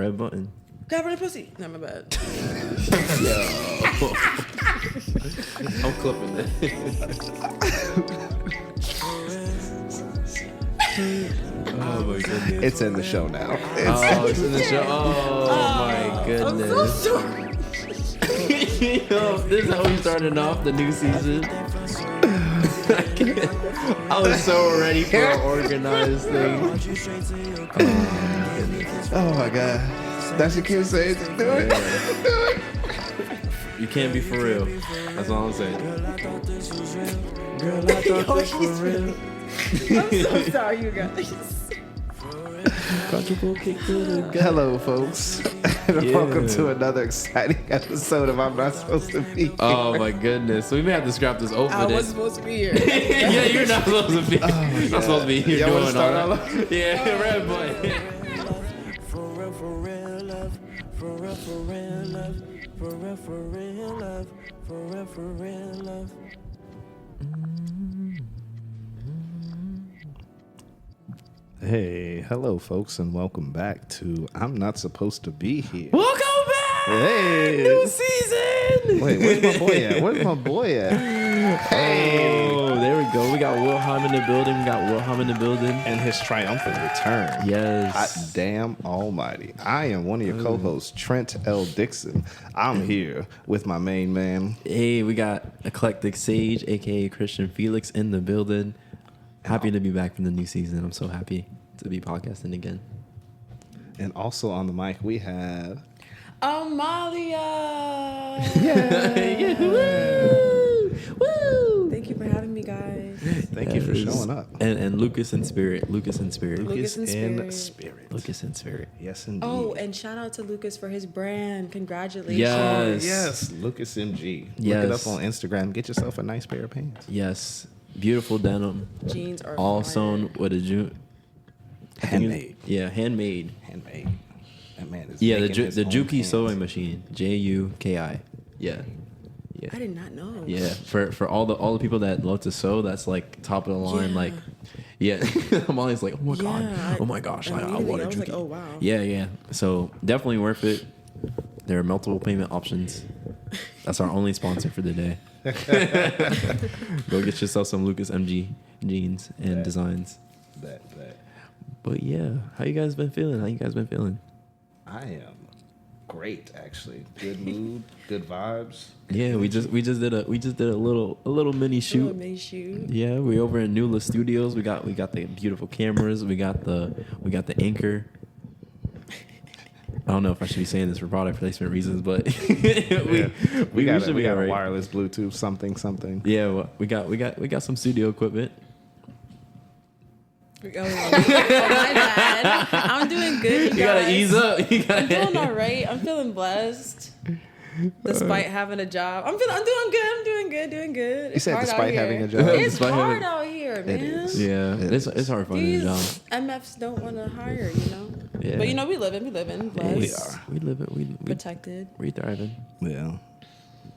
Red button. Covered in pussy. No, my bad. I'm clipping that. Oh my goodness. It's in the show now. It's in the show. Oh my goodness. I'm so sorry. Yo, this is how we started off the new season. I was so ready for an organized thing. Oh my god. That's what Kim said. Do it. You can't be for real. That's all I'm saying. Girl, I thought this for real. I'm so sorry, you guys. Hello, folks. And welcome to another exciting episode of I'm Not Supposed to Be Here. Oh my goodness. So we may have to scrap this open. I wasn't supposed to be here. Yeah, you're not supposed to be. I'm supposed to be here Y'all wanna doing start all all that. over? Yeah, red boy. For real love. For real love. For real love. Hey, hello, folks, and welcome back to I'm Not Supposed to Be Here. Welcome back. Hey. New season. Wait, where's my boy at? Where's my boy at? Hey. Oh, there we go. We got Wilhelm in the building. And his triumphant return. Yes. Hot damn almighty. I am one of your co-hosts, Trent L. Dixon. I'm here with my main man. Hey, we got Eclectic Sage, aka Christian Felix, in the building. Happy to be back from the new season. I'm so happy to be podcasting again. And also on the mic, we have... Amalia. Yeah. Woo. Woo. Thank you for having me, guys. Thank you for showing up. And Lucas in spirit. Lucas in spirit. Lucas in spirit. Yes, indeed. Oh, and shout out to Lucas for his brand. Congratulations. Yes. Yes, Lucas MG. Yes. Look it up on Instagram. Get yourself a nice pair of pants. Yes. Beautiful denim. Jeans are all fire. sewn with a Handmade. Yeah, handmade. That man is Yeah, making his the own Juki pants. sewing machine. JUKI. Yeah. I did not know. Yeah. For all the people that love to sew, that's like top of the line. Yeah. Like, yeah. I'm always like, oh my god, Yeah, oh my gosh, I immediately want a I was Juki. like, oh, wow. Yeah. So definitely worth it. There are multiple payment options. That's our only sponsor for the day. Go get yourself some Lucas MG jeans and designs. That. But yeah, how you guys been feeling? I am great, actually. Good mood, good vibes. Yeah, we just did a little mini shoot. Little mini shoot. Yeah, we over in Nula Studios. We got the beautiful cameras. We got the anchor. I don't know if I should be saying this for product placement reasons, but we should be got all a right. wireless Bluetooth something. Yeah, well, we got some studio equipment. Oh, my bad. I'm doing good. You gotta ease up. I'm doing all right. I'm feeling blessed, despite having a job. I'm doing good. You said despite having a job. It's Despite hard having- out here, man. It is. Yeah, it's hard finding a These job. MFs don't want to hire, Yeah. But we living, blessed, We live it. We protected. we thriving. Yeah.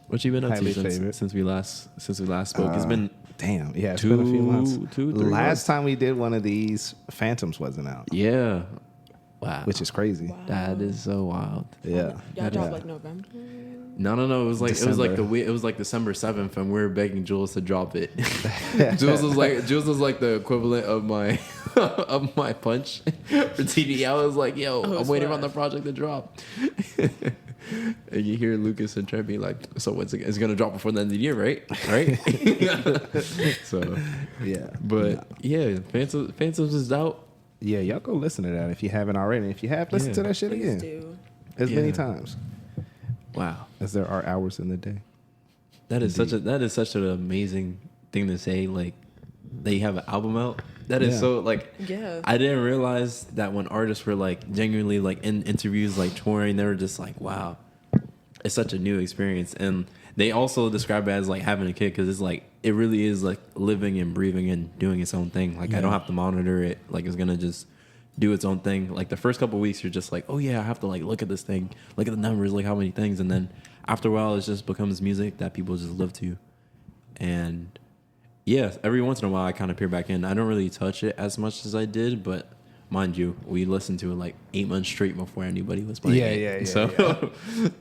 What you been up Highly to favored. since we last spoke? It's been Damn. Yeah, it's been a few months. 3 Last months. time we did one of these, Phantoms wasn't out, Yeah. Wow. which is crazy. Wow. That is so wild. Yeah. Y'all dropped like November. No. It was like December. it was like December 7th, and we were begging Jules to drop it. Jules was like the equivalent of my of my punch for TV. I was like, yo, I'm waiting on the project to drop. And you hear Lucas and Trent be like, so it's gonna drop before the end of the year, right? Right? So Yeah. but yeah, Phantoms is out. Yeah, y'all go listen to that if you haven't already. If you have, listen to that shit Please again. do. As many Yeah. times Wow. as there are hours in the day. That is such an amazing thing to say. Like, they have an album out. That is Yeah. so like. Yeah. I didn't realize that when artists were like genuinely like in interviews, like touring, they were just like, "Wow, it's such a new experience." And they also describe it as like having a kid because it's like it really is like living and breathing and doing its own thing. Like I don't have to monitor it. Like it's gonna just do its own thing. Like the first couple of weeks, you're just like, "Oh yeah, I have to like look at this thing, look at the numbers, like how many things," and then after a while, it just becomes music that people just live to, and yeah, every once in a while I kind of peer back in. I don't really touch it as much as I did, but mind you, we listened to it like 8 months straight before anybody was playing it. So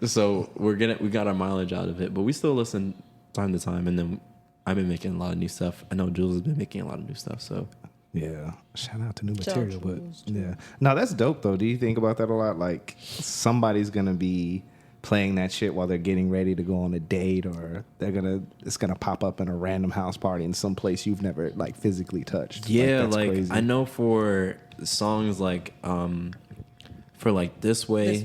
so we got our mileage out of it, but we still listen time to time. And then I've been making a lot of new stuff. I know Jules has been making a lot of new stuff. So yeah, shout out to new Shout out material. to But Jules, too. yeah, no, that's dope though. Do you think about that a lot? Like somebody's gonna be playing that shit while they're getting ready to go on a date, or it's gonna pop up in a random house party in some place you've never like physically touched. yeah, that's like crazy. I know for songs like for like this way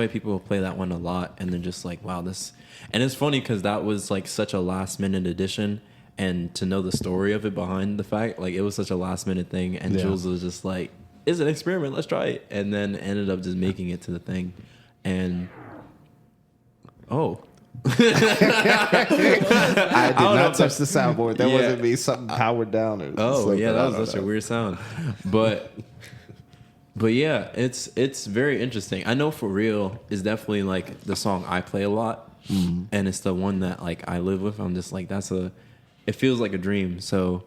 people will play that one a lot, and they're just like, wow, this. And it's funny because that was like such a last minute addition, and to know the story of it behind the fact, like it was such a last minute thing, and Yeah. Jules was just like, it's an experiment, let's try it, and then ended up just making it to the thing. And I did know not if touch the soundboard. That Yeah. wasn't me. Something powered down. Or oh something. yeah, I that don't was such a know. weird sound, but yeah, it's very interesting. I know For Real is definitely like the song I play a lot, and it's the one that like I live with. I'm just like, it feels like a dream. So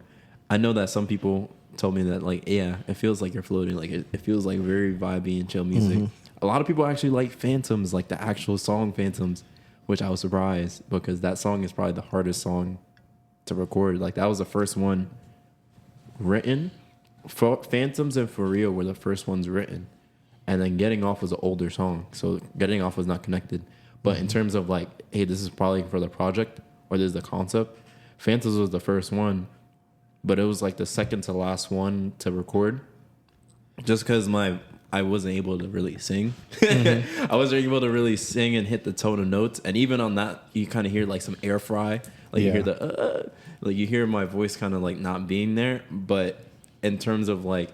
I know that some people told me that like, yeah, it feels like you're floating. Like it feels like very vibey and chill music. A lot of people actually like Phantoms, like the actual song Phantoms, which I was surprised because that song is probably the hardest song to record. Like that was the first one written. Phantoms and For Real were the first ones written, and then Getting Off was an older song, so Getting Off was not connected. But in terms of like, hey, this is probably for the project or this is the concept, Phantoms was the first one, but it was like the second to last one to record, just because I wasn't able to really sing. I wasn't able to really sing and hit the tone of notes, and even on that, you kind of hear like some air fry, like you hear the like you hear my voice kind of like not being there, but in terms of like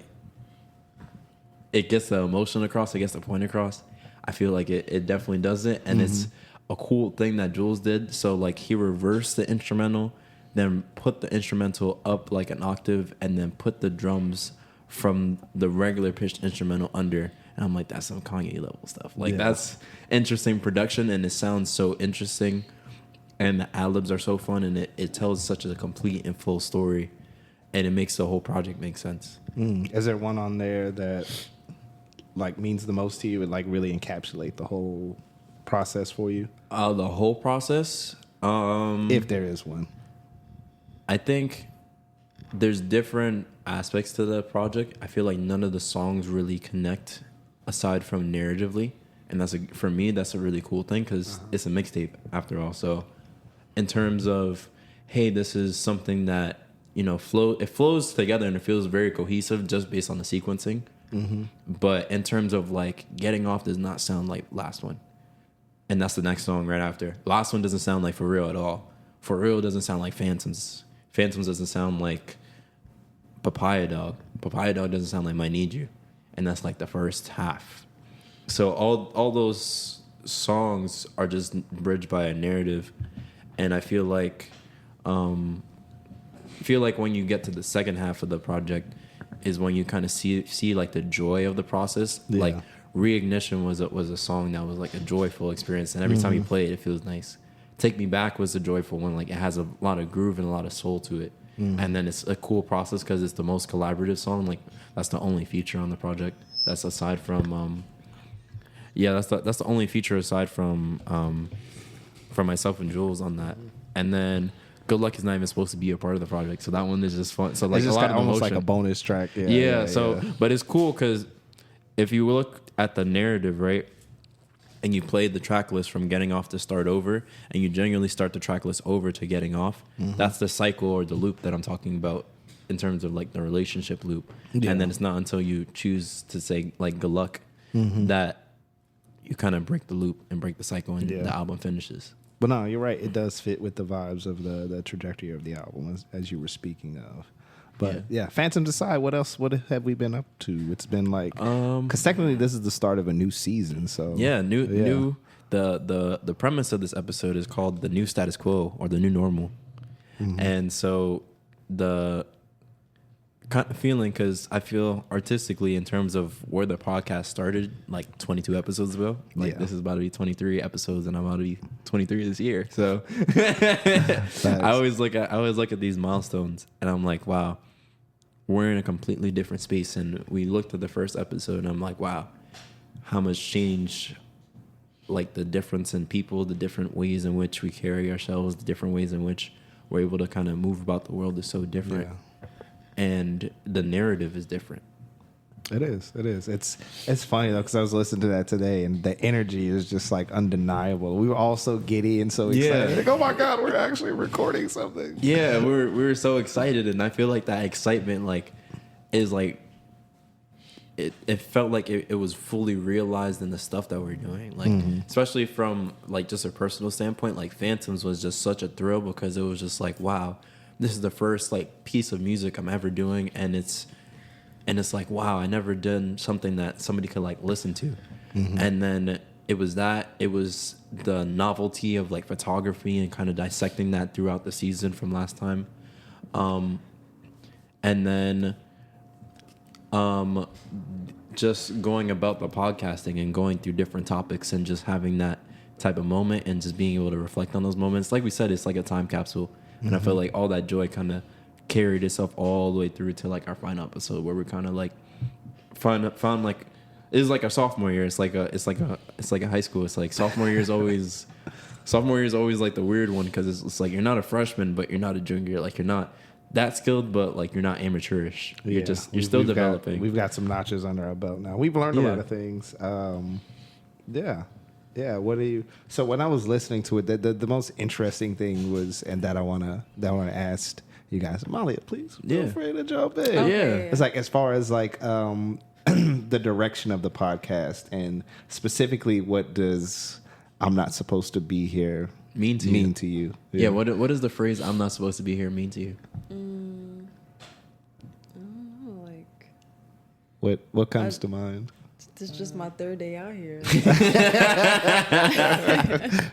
it gets the emotion across, it gets the point across, I feel like it definitely does it. And it's a cool thing that Jules did. So like he reversed the instrumental, then put the instrumental up like an octave, and then put the drums from the regular pitched instrumental under. And I'm like, that's some Kanye level stuff. Like that's interesting production, and it sounds so interesting, and the ad-libs are so fun, and it tells such a complete and full story. And it makes the whole project make sense. Is there one on there that like means the most to you and like really encapsulate the whole process for you? The whole process, If there is one. I think there's different aspects to the project. I feel like none of the songs really connect aside from narratively, and for me that's a really cool thing because it's a mixtape after all. So in terms of, hey, this is something that, you know, it flows together and it feels very cohesive just based on the sequencing. But in terms of like Getting Off does not sound like last one, and that's the next song right after. Last one doesn't sound like For Real at all. For Real doesn't sound like Phantoms. Phantoms doesn't sound like Papaya Dog. Papaya Dog doesn't sound like Might Need You, and that's like the first half. So all those songs are just bridged by a narrative, and I feel like when you get to the second half of the project is when you kind of see like the joy of the process. Yeah. Like Reignition was a song that was like a joyful experience, and every time you play it, it feels nice. Take Me Back was a joyful one. Like it has a lot of groove and a lot of soul to it. And then it's a cool process because it's the most collaborative song. Like that's the only feature on the project. That's aside from that's the only feature aside from myself and Jules on that. And then Good Luck is not even supposed to be a part of the project, so that one is just fun. So like It's just a lot of almost emotion. like a bonus track. But it's cool because if you look at the narrative, right, and you play the track list from Getting Off to Start Over, and you genuinely start the track list over to Getting Off, that's the cycle or the loop that I'm talking about in terms of like the relationship loop. Yeah. And then it's not until you choose to say like Good Luck that you kind of break the loop and break the cycle, and the album finishes. But no, you're right. It does fit with the vibes of the trajectory of the album as you were speaking of. But yeah, Phantoms aside, what else? What have we been up to? It's been like, because technically this is the start of a new season. So new. The premise of this episode is called The New Status Quo, or The New Normal. And so the kind of feeling, because I feel artistically in terms of where the podcast started like 22 episodes ago, like this is about to be 23 episodes and I'm about to be 23 this year. So I always look at these milestones and I'm like, wow, we're in a completely different space. And we looked at the first episode, and I'm like, wow, how much change, like the difference in people, the different ways in which we carry ourselves, the different ways in which we're able to kind of move about the world is so different. Yeah. And the narrative is different. It is. It's funny though, because I was listening to that today, and the energy is just like undeniable. We were all so giddy and so excited. Yeah. Like, oh my God, we're actually recording something. Yeah, we were so excited, and I feel like that excitement like is like it felt like it was fully realized in the stuff that we're doing. Like especially from like just a personal standpoint, like Phantoms was just such a thrill because it was just like, wow, this is the first like piece of music I'm ever doing, and it's like, wow, I never done something that somebody could like listen to. And then it was the novelty of like photography and kind of dissecting that throughout the season from last time. And then just going about the podcasting and going through different topics and just having that type of moment and just being able to reflect on those moments. Like we said, it's like a time capsule. And I feel like all that joy kind of carried itself all the way through to like our final episode, where we kind of like found like it was like our sophomore year. It's like a high school. It's like sophomore year is always like the weird one, because it's like you're not a freshman, but you're not a junior. Like you're not that skilled, but like you're not amateurish. You're still developing. We've got some notches under our belt now. We've learned a lot of things. Yeah. What do you? So when I was listening to it, the most interesting thing was, and that I wanna ask you guys, Malia, please feel free to jump in. Okay. It's like, as far as like the direction of the podcast, and specifically, what does "I'm not supposed to be here" mean to you? Yeah. What does the phrase "I'm not supposed to be here" mean to you? I don't know, like What comes to mind? this is just my third day out here.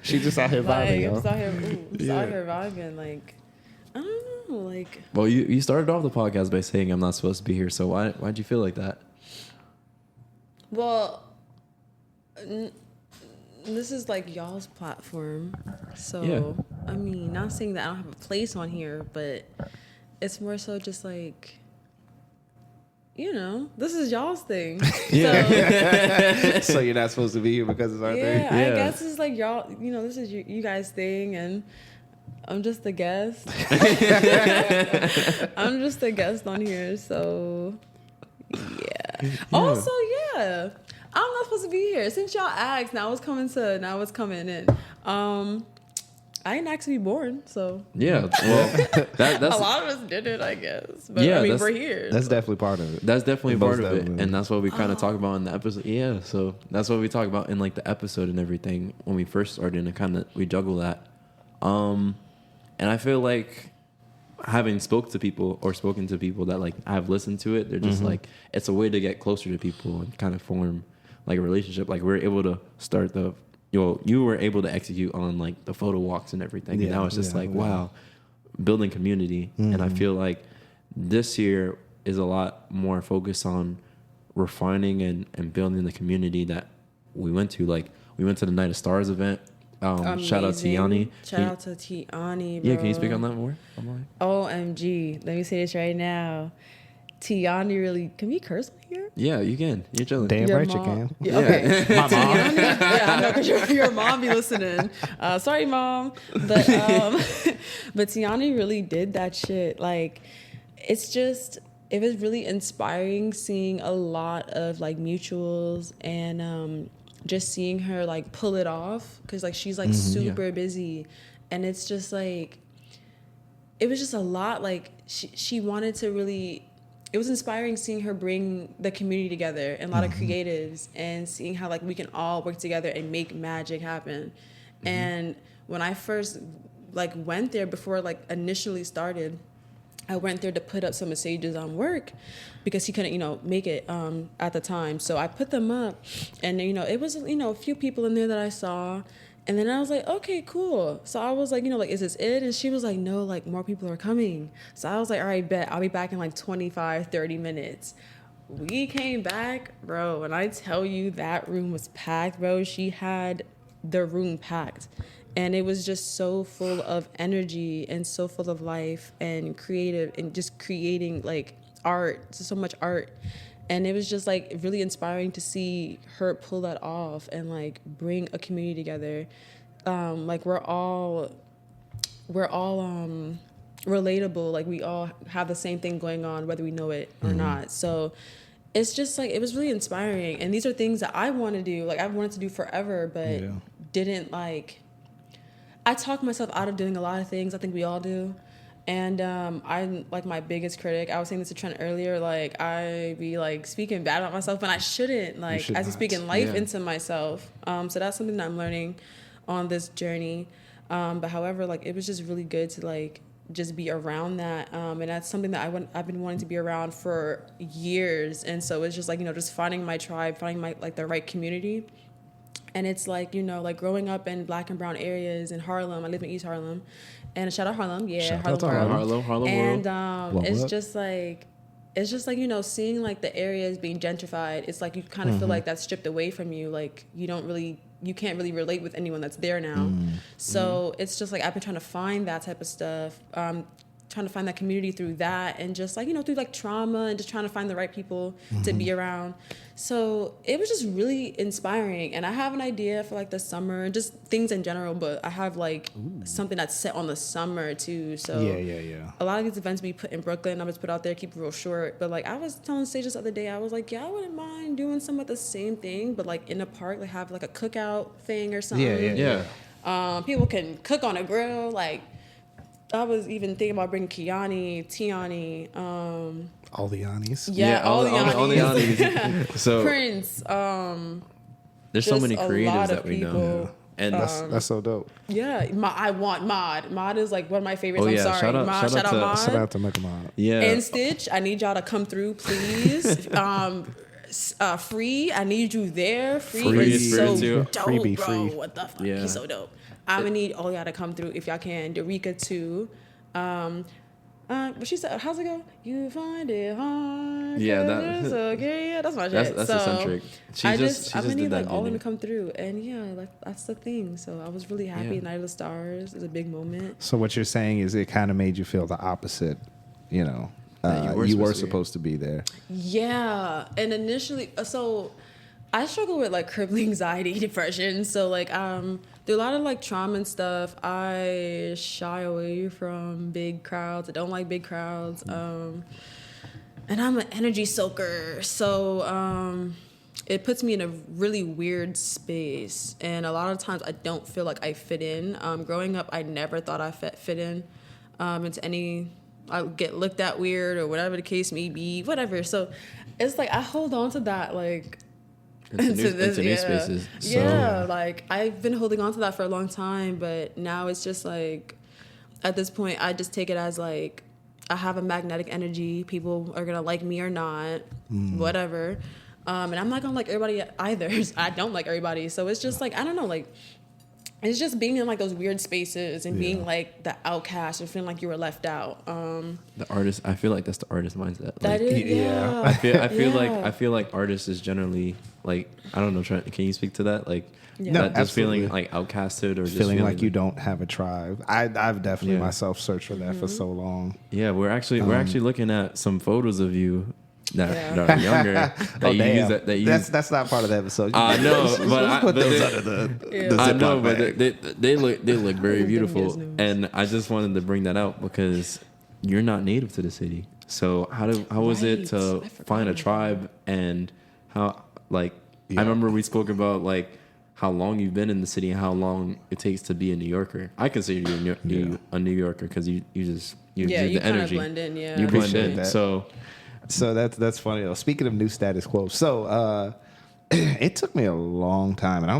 She just out here vibing, I'm yo. just out here, out here vibing. Like, I don't know, like. Well, you started off the podcast by saying I'm not supposed to be here. So why'd you feel like that? Well, this is like y'all's platform, so Yeah. I mean, not saying that I don't have a place on here, but it's more so just like, you know, this is y'all's thing. Yeah. So you're not supposed to be here because it's our thing? Yeah, I guess it's like y'all, you know, this is you guys' thing, and I'm just a guest. I'm just a guest on here, so yeah. Also, yeah, I'm not supposed to be here. Since y'all asked, now it's coming in. I didn't actually be born, so Yeah. Well, that's a lot of us did it, I guess. But Yeah, I mean, that's- we're here. That's definitely part of it. That's definitely Most part of it, definitely. and that's what we kind of talk about in the episode. Yeah, so that's what we talk about in like the episode and everything when we first started, and kind of we juggle that. And I feel like having spoken to people that like have listened to it, they're just like, it's a way to get closer to people and kind of form like a relationship. Like we're able to start you were able to execute on like the photo walks and everything, and now it's just like, wow, building community. And I feel like this year is a lot more focused on refining and building the community that we went to. Like we went to the Night of Stars event. Shout out to Yanni. Shout out to Tiani, bro. Yeah, can you speak on that more? OMG. Let me say this right now. Tiani really... Can we curse on here? Yeah, you can. You're chilling. Damn Your right you mom- can. Yeah, okay. My mom. Tiani, yeah, I know, because your mom be listening. Sorry, Mom. But but Tiani really did that shit. Like, it's just... It was really inspiring seeing a lot of, like, mutuals and... just seeing her like pull it off, because like she's like super busy, and it's just like it was just a lot. Like she wanted to really, it was inspiring seeing her bring the community together and a lot of creatives, and seeing how like we can all work together and make magic happen. And when I first like went there, before like initially started, I went there to put up some messages on work because he couldn't, make it at the time. So I put them up, and, it was, a few people in there that I saw. And then I was like, okay, cool. So I was like, is this it? And she was like, no, like more people are coming. So I was like, all right, bet. I'll be back in like 25, 30 minutes. We came back, bro. And I tell you, that room was packed, bro. She had the room packed. And it was just so full of energy and so full of life and creative, and just creating like art, so much art. And it was just like really inspiring to see her pull that off and like bring a community together. Like we're all relatable. Like we all have the same thing going on, whether we know it or not. So it's just like, it was really inspiring. And these are things that I want to do. Like I've wanted to do forever, but didn't like, I talk myself out of doing a lot of things. I think we all do. And I'm like my biggest critic. I was saying this to Trent earlier. Like I be like speaking bad about myself, and I shouldn't. Like I be speaking life into myself. So that's something that I'm learning on this journey. But however, like it was just really good to like just be around that. And that's something that I've been wanting to be around for years. And so it's just like, you know, just finding my tribe, finding my like the right community. And it's like, you know, like growing up in Black and brown areas in Harlem. I live in East Harlem. And shout out Harlem, Shout Harlem out to World. Harlem and World. it's just like, you know, seeing like the areas being gentrified. It's like you kind of feel like that's stripped away from you. Like you can't really relate with anyone that's there now. So it's just like I've been trying to find that type of stuff. Trying to find that community through that, and just like, you know, through like trauma and just trying to find the right people to be around. So it was just really inspiring. And I have an idea for like the summer and just things in general, but I have like something that's set on the summer too. So a lot of these events we put in Brooklyn, I'm just put out there, keep it real short. But like I was telling Sage this other day, I was like, yeah, I wouldn't mind doing some of the same thing, but like in a park, like have like a cookout thing or something. People can cook on a grill. Like I was even thinking about bringing Kiani, Tiani, all the Yannis. All the Yannis. So Prince. there's so many creatives that we know. And that's so dope. Yeah, I want Mod. Mod is like one of my favorites. I'm sorry. Shout out Mod. Shout out to Mecca Mod. Yeah. And Stitch, I need y'all to come through, please. Free, I need you there. Free is so dope, Freebie, bro. free. What the fuck? Yeah. He's so dope. I'm gonna need all y'all to come through if y'all can. Derica too. But she said, how's it go? You find it hard. Yeah, that's okay. Yeah, that's my shit. That's so eccentric. I'm gonna need like all of them to come through, and yeah, like that's the thing. So I was really happy. Yeah. Night of the Stars is a big moment. So what you're saying is it kind of made you feel the opposite, you know. You were supposed to be there. Yeah, and initially, so I struggle with like crippling anxiety, depression. So like through a lot of like trauma and stuff, I shy away from big crowds. I don't like big crowds. And I'm an energy soaker, so it puts me in a really weird space. And a lot of times I don't feel like I fit in. Growing up, I never thought I fit in into any. I get looked at weird or whatever the case may be, whatever. So it's like I hold on to that like into new spaces. So. Yeah, like I've been holding on to that for a long time, but now it's just like at this point I just take it as like I have a magnetic energy. People are gonna like me or not, whatever. And I'm not gonna like everybody either. I don't like everybody, so it's just like I don't know, like. It's just being in like those weird spaces and being like the outcast and feeling like you were left out. The artist, I feel like that's the artist mindset. Like, that is, yeah. I feel like artists is generally like I don't know. Can you speak to that? Like that just feeling like outcasted or just feeling like you don't have a tribe. I've definitely myself searched for that for so long. Yeah, we're actually looking at some photos of you. That are younger. That's not part of the episode. I know, but they they look very beautiful, and I just wanted to bring that out because you're not native to the city. So how was it to find a tribe, and how I remember we spoke about like how long you've been in the city and how long it takes to be a New Yorker. I consider you a New Yorker because you the energy. Blend in, you blend in. That. So that's funny though. Speaking of new status quo, so it took me a long time, and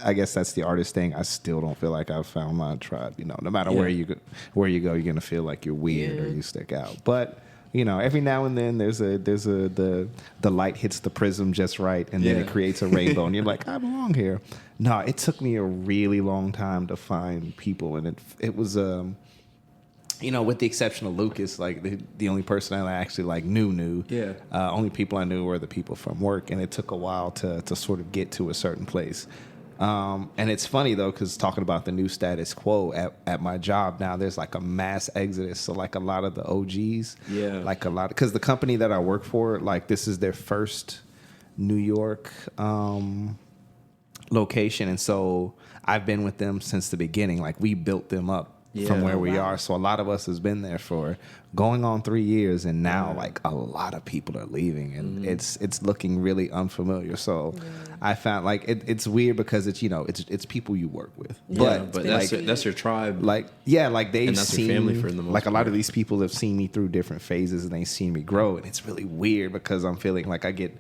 I guess that's the artist thing. I still don't feel like I've found my tribe. You know, no matter where you go, you're gonna feel like you're weird or you stick out. But you know, every now and then the light hits the prism just right, and then it creates a rainbow, and you're like, I belong here. No, it took me a really long time to find people, and it was you know, with the exception of Lucas, like the only person I actually like knew. Yeah. Only people I knew were the people from work, and it took a while to sort of get to a certain place. And it's funny though, because talking about the new status quo at my job now, there's like a mass exodus. So like a lot of the OGs, like a lot, because the company that I work for, like this is their first New York location, and so I've been with them since the beginning. Like we built them up from where we are. So a lot of us has been there for going on 3 years, and now like a lot of people are leaving, and it's looking really unfamiliar. So I found like it's weird because it's it's people you work with, but that's your tribe. Like they've seen your family for the most like a lot part. of these people have seen me through different phases, and they've seen me grow, and it's really weird because I'm feeling like I get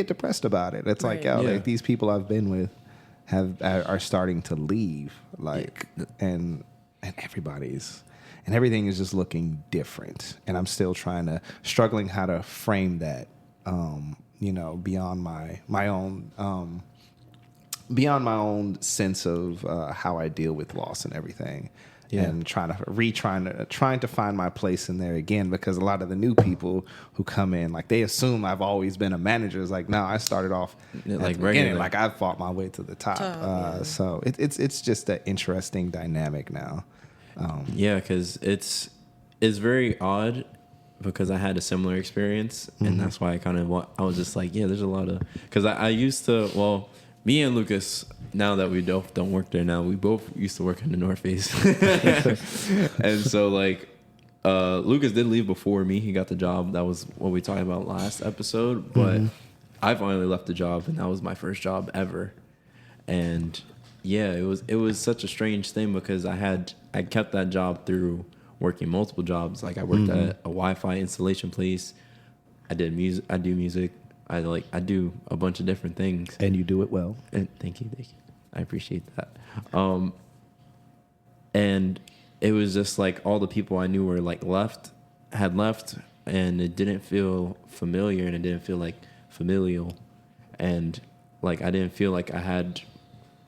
depressed about it. It's like like these people I've been with are starting to leave, like and everything is just looking different, and I'm still struggling how to frame that, beyond my own sense of how I deal with loss and everything, and trying to find my place in there again, because a lot of the new people who come in, like they assume I've always been a manager. It's like, no, I started off like beginning, like I fought my way to the top. So it's just an interesting dynamic now. Because it's very odd, because I had a similar experience, and that's why I was just like, there's a lot of, because I used to, me and Lucas, now that we don't work there now, we both used to work in the North Face. And so like Lucas did leave before me. He got the job. That was what we talked about last episode, but I finally left the job, and that was my first job ever. And it was such a strange thing, because I kept that job through working multiple jobs. Like I worked at a Wi-Fi installation place. I do music. I do a bunch of different things. And you do it well. And thank you. I appreciate that. And it was just like all the people I knew were like had left, and it didn't feel familiar, and it didn't feel like familial, and like I didn't feel like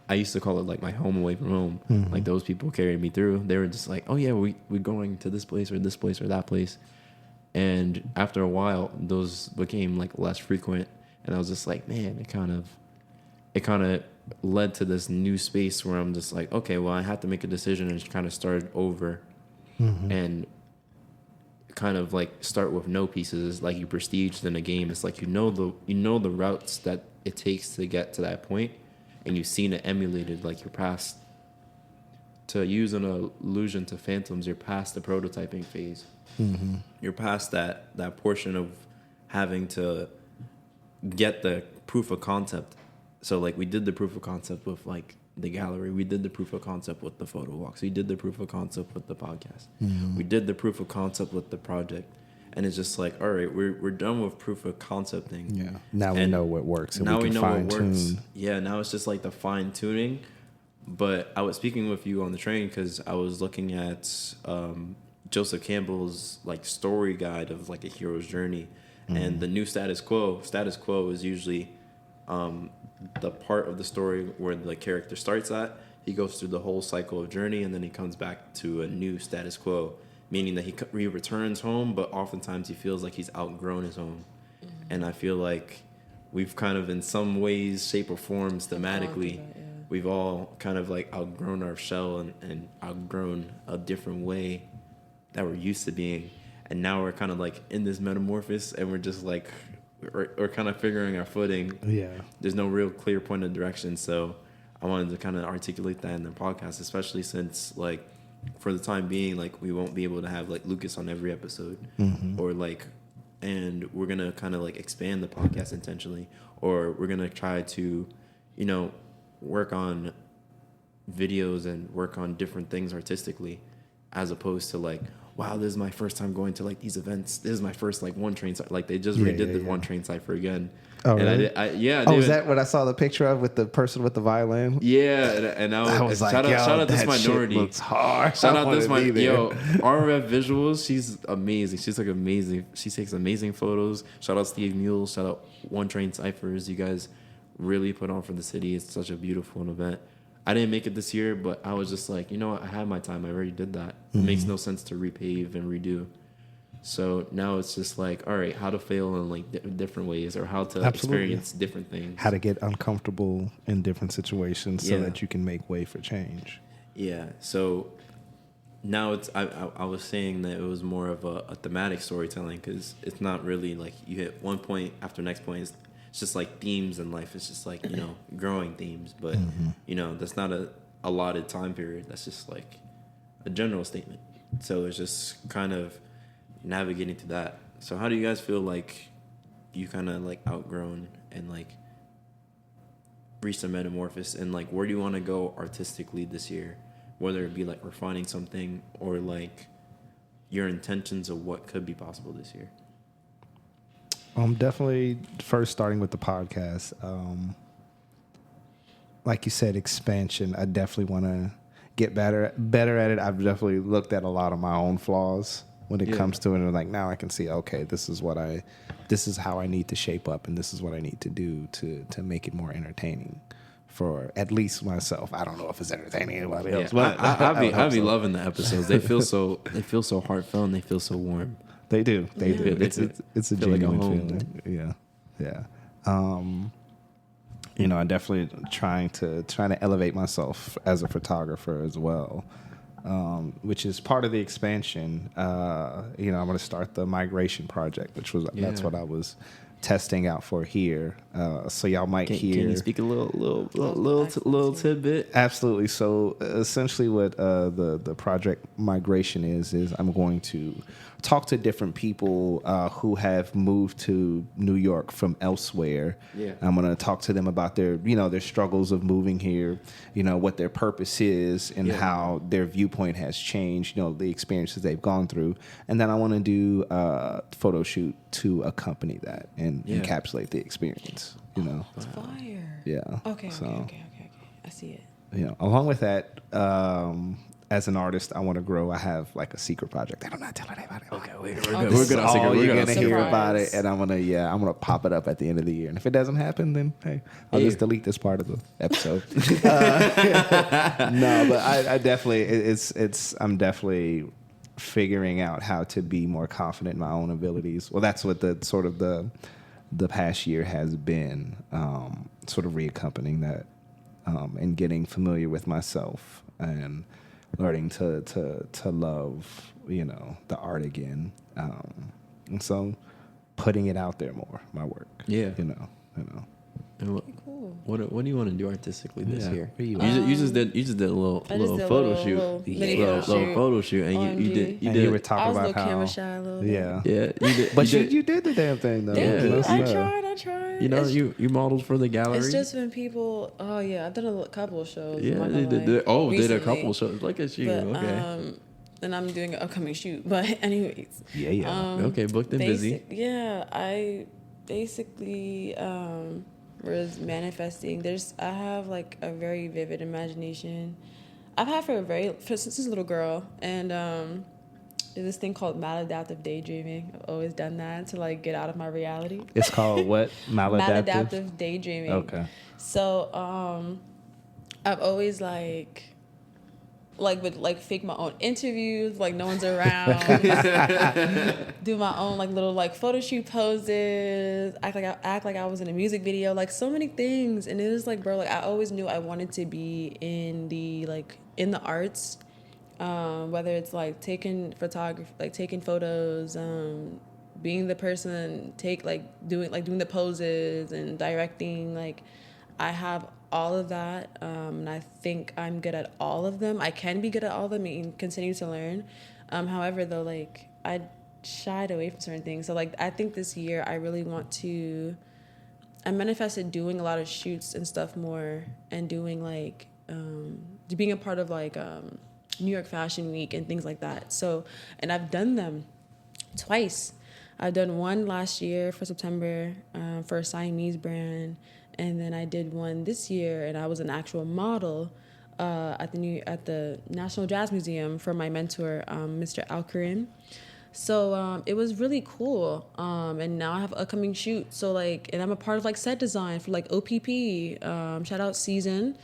I used to call it like my home away from home. Like those people carried me through. They were just like, oh yeah, we're going to this place or that place. And after a while, those became like less frequent. And I was just like, man, it kind of led to this new space where I'm just like, okay, well, I have to make a decision and kind of start over, and kind of like start with no pieces. Like you prestiged in a game. It's like, you know the routes that it takes to get to that point, and you've seen it emulated. Like you're past, to use an allusion to Phantoms, you're past the prototyping phase. You're past that portion of having to get the proof of concept. So like we did the proof of concept with like the gallery. We did the proof of concept with the photo walks. We did the proof of concept with the podcast. We did the proof of concept with the project. And it's just like, all right, we're done with proof of concept thing. Yeah. Now we know what works, and now we can fine tune. Yeah. Now it's just like the fine tuning. But I was speaking with you on the train because I was looking at Joseph Campbell's like story guide of like a hero's journey, and the new status quo. Status quo is usually the part of the story where the character starts at. He goes through the whole cycle of journey, and then he comes back to a new status quo, meaning that he returns home, but oftentimes he feels like he's outgrown his home. And I feel like we've kind of, in some ways, shape or form, thematically, we've all kind of like outgrown our shell and outgrown a different way that we're used to being. And now we're kind of like in this metamorphosis, and we're just like, we're kind of figuring our footing. Yeah. There's no real clear point of direction. So I wanted to kind of articulate that in the podcast, especially since like for the time being, like we won't be able to have like Lucas on every episode, or like, and we're going to kind of like expand the podcast intentionally, or we're going to try to, work on videos and work on different things artistically, as opposed to like, wow, this is my first time going to like these events. This is my first like one train site. Like they just redid the one train cipher again. Oh, and really? I did. Was that what I saw the picture of with the person with the violin? Yeah, and I was like, shout out this minority. Shit looks hard. Shout out this minority. RF Visuals. She's amazing. She's like amazing. She takes amazing photos. Shout out Steve Mule. Shout out One Train Ciphers. You guys really put on for the city. It's such a beautiful event. I didn't make it this year, but I was just like, I had my time. I already did that. It makes no sense to repave and redo. So now it's just like, all right, how to fail in like different ways, or how to Absolutely. experience different things. How to get uncomfortable in different situations so Yeah. that you can make way for change. Yeah. So now it's I was saying that it was more of a thematic storytelling, because it's not really like you hit one point after next point. It's just like themes in life. It's just like, growing themes, but that's not a allotted time period. That's just like a general statement. So it's just kind of navigating to that. So how do you guys feel like you kind of like outgrown and like reached a metamorphosis, and like where do you want to go artistically this year, whether it be like refining something or like your intentions of what could be possible this year? Definitely first starting with the podcast. Like you said, expansion. I definitely want to get better at it. I've definitely looked at a lot of my own flaws when it comes to it, and like now I can see, okay, this is how I need to shape up, and this is what I need to do to make it more entertaining for at least myself. I don't know if it's entertaining anybody else, but I'd be loving the episodes. They feel so heartfelt, and they feel so warm. They do. It's a Feel like genuine home. feeling. Yeah. I'm definitely trying to elevate myself as a photographer as well, which is part of the expansion. I'm going to start the migration project, that's what I was testing out for here. So y'all might hear. Can you speak a little tidbit? Absolutely. So essentially what the project migration is I'm going to talk to different people who have moved to New York from elsewhere. Yeah. I'm going to talk to them about their struggles of moving here, what their purpose is and how their viewpoint has changed, the experiences they've gone through. And then I want to do a photo shoot to accompany that and encapsulate the experience, It's fire. Yeah. Okay. So, I see it. Along with that, as an artist, I want to grow. I have like a secret project that I'm not telling anybody. Okay, we're good. We're good on secret. You're gonna hear Surprise. about it, and I'm gonna pop it up at the end of the year. And if it doesn't happen, then hey, I'll just delete this part of the episode. No, but I definitely I'm definitely figuring out how to be more confident in my own abilities. Well, that's what the past year has been, sort of reaccompanying that, and getting familiar with myself and learning to love, the art again. And so putting it out there more, my work. Yeah. And Cool. what do you want to do artistically this Yeah. year? What do you You just did a little photo shoot, little photo shoot, and you did. You were I talking was a about little how camera shy a little bit. yeah. Yeah, you did. But you did the damn thing though. Thank you. Yeah. I Let's know. tried. You modeled for the gallery. It's just when people. Oh yeah, I've done a couple of shows. Yeah, I'm not they gonna did. lie, Did a recently. couple shows. Look at you. But, Okay. and I'm doing an upcoming shoot. But anyways. Yeah. Okay, booked and busy. Yeah, I basically was manifesting. I have like a very vivid imagination. I've had since a little girl, and there's this thing called maladaptive daydreaming. I've always done that to like get out of my reality. It's called what? Maladaptive daydreaming. Okay. So I've always would fake my own interviews, like no one's around. Do my own little photo shoot poses. Act like I was in a music video. Like so many things, and it was bro. I always knew I wanted to be in the arts. Whether it's taking photography, taking photos, being the person doing the poses and directing. I have all of that, and I think I'm good at all of them. I can be good at all of them and continue to learn. However, though, I shied away from certain things. So, I think this year I really want to. I manifested doing a lot of shoots and stuff more, and doing being a part of New York Fashion Week and things like that. So, and I've done them twice. I've done one last year for September for a Siamese brand. And then I did one this year, and I was an actual model at the National Jazz Museum for my mentor, Mr. Al-Karim. So it was really cool. And now I have an upcoming shoot. So and I'm a part of set design for OPP. Shout out Season.